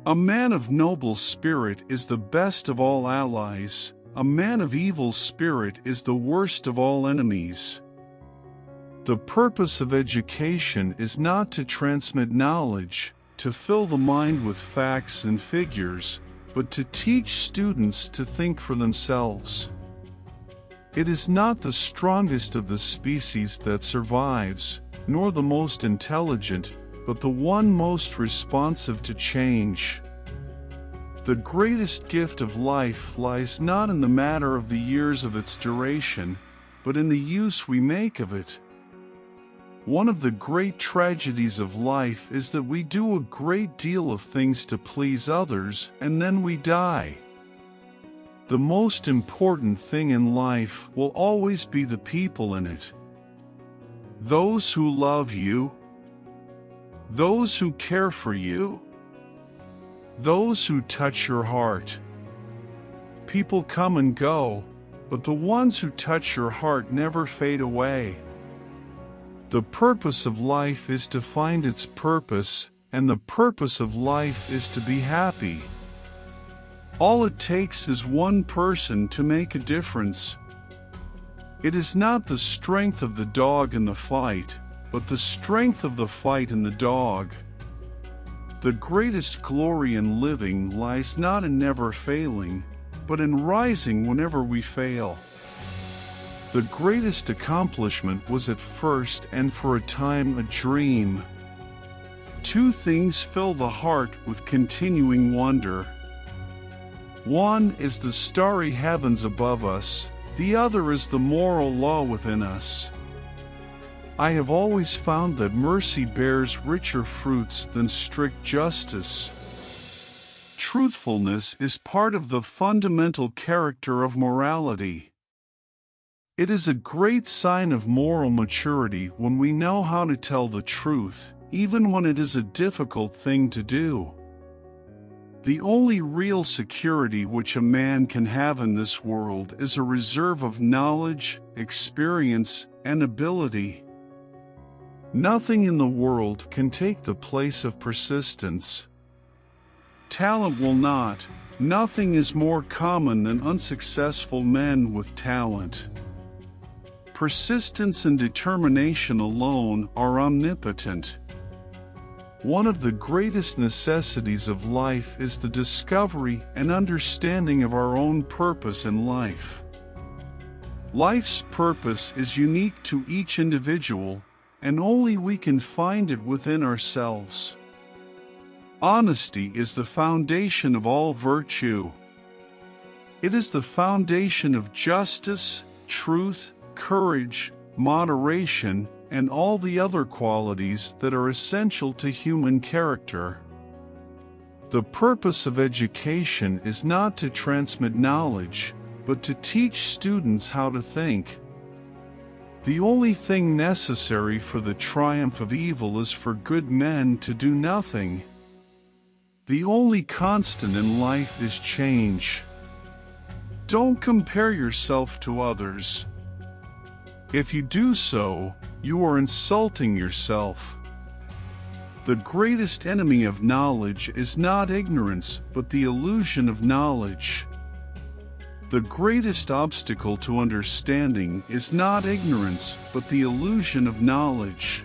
A man of noble spirit is the best of all allies. A man of evil spirit is the worst of all enemies. The purpose of education is not to transmit knowledge, to fill the mind with facts and figures, but to teach students to think for themselves. It is not the strongest of the species that survives, nor the most intelligent, but the one most responsive to change. The greatest gift of life lies not in the matter of the years of its duration, but in the use we make of it. One of the great tragedies of life is that we do a great deal of things to please others, and then we die. The most important thing in life will always be the people in it. Those who love you, those who care for you, those who touch your heart. People come and go, but the ones who touch your heart never fade away. The purpose of life is to find its purpose, and the purpose of life is to be happy. All it takes is one person to make a difference. It is not the strength of the dog in the fight, but the strength of the fight in the dog. The greatest glory in living lies not in never failing, but in rising whenever we fail. The greatest accomplishment was at first and for a time a dream. Two things fill the heart with continuing wonder. One is the starry heavens above us, the other is the moral law within us. I have always found that mercy bears richer fruits than strict justice. Truthfulness is part of the fundamental character of morality. It is a great sign of moral maturity when we know how to tell the truth, even when it is a difficult thing to do. The only real security which a man can have in this world is a reserve of knowledge, experience, and ability. Nothing in the world can take the place of persistence. Talent will not. Nothing is more common than unsuccessful men with talent. Persistence and determination alone are omnipotent. One of the greatest necessities of life is the discovery and understanding of our own purpose in life. Life's purpose is unique to each individual, and only we can find it within ourselves. Honesty is the foundation of all virtue. It is the foundation of justice, truth, courage, moderation, and all the other qualities that are essential to human character. The purpose of education is not to transmit knowledge, but to teach students how to think. The only thing necessary for the triumph of evil is for good men to do nothing. The only constant in life is change. Don't compare yourself to others. If you do so, you are insulting yourself. The greatest enemy of knowledge is not ignorance, but the illusion of knowledge. The greatest obstacle to understanding is not ignorance, but the illusion of knowledge.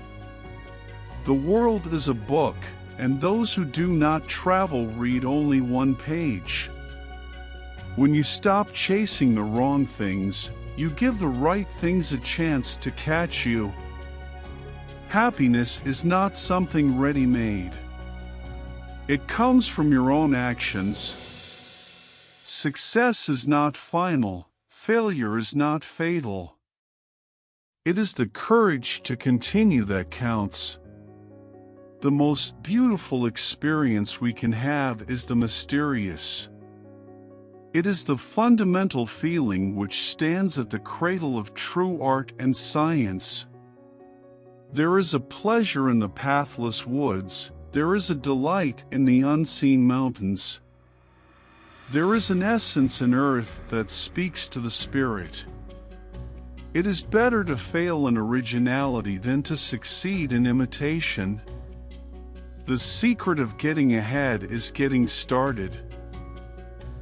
The world is a book, and those who do not travel read only one page. When you stop chasing the wrong things, you give the right things a chance to catch you. Happiness is not something ready-made. It comes from your own actions. Success is not final, failure is not fatal. It is the courage to continue that counts. The most beautiful experience we can have is the mysterious. It is the fundamental feeling which stands at the cradle of true art and science. There is a pleasure in the pathless woods, there is a delight in the unseen mountains. There is an essence in earth that speaks to the spirit. It is better to fail in originality than to succeed in imitation. The secret of getting ahead is getting started.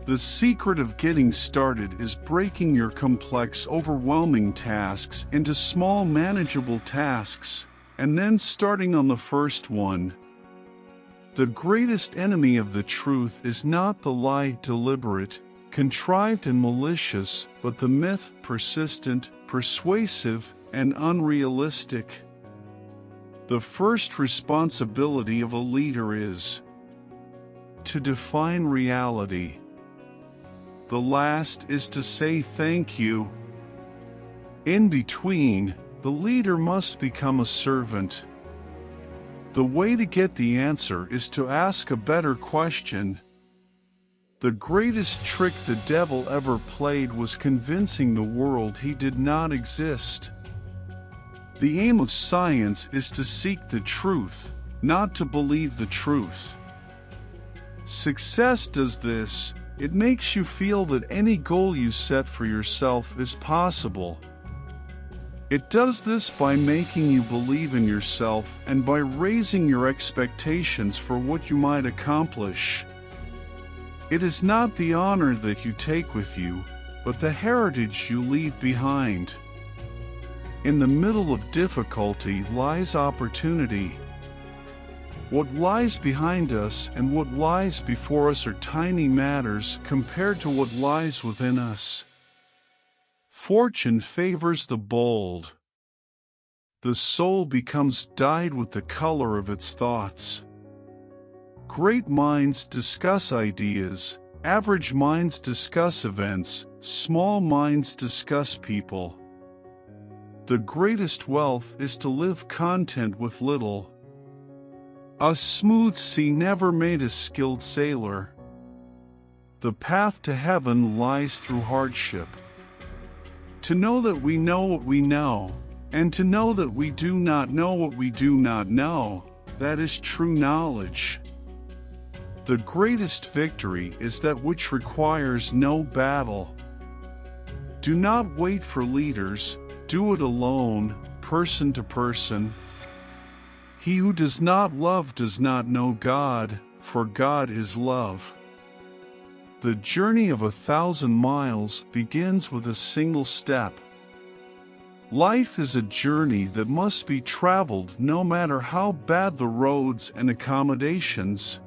The secret of getting started is breaking your complex, overwhelming tasks into small, manageable tasks, and then starting on the first one. The greatest enemy of the truth is not the lie, deliberate, contrived and malicious, but the myth, persistent, persuasive, and unrealistic. The first responsibility of a leader is to define reality. The last is to say thank you. In between, the leader must become a servant. The way to get the answer is to ask a better question. The greatest trick the devil ever played was convincing the world he did not exist. The aim of science is to seek the truth, not to believe the truth. Success does this. It makes you feel that any goal you set for yourself is possible. It does this by making you believe in yourself and by raising your expectations for what you might accomplish. It is not the honor that you take with you, but the heritage you leave behind. In the middle of difficulty lies opportunity. What lies behind us and what lies before us are tiny matters compared to what lies within us. Fortune favors the bold. The soul becomes dyed with the color of its thoughts. Great minds discuss ideas, average minds discuss events, small minds discuss people. The greatest wealth is to live content with little. A smooth sea never made a skilled sailor. The path to heaven lies through hardship. To know that we know what we know, and to know that we do not know what we do not know, that is true knowledge. The greatest victory is that which requires no battle. Do not wait for leaders, do it alone, person to person. He who does not love does not know God, for God is love. The journey of 1,000 miles begins with a single step. Life is a journey that must be traveled no matter how bad the roads and accommodations.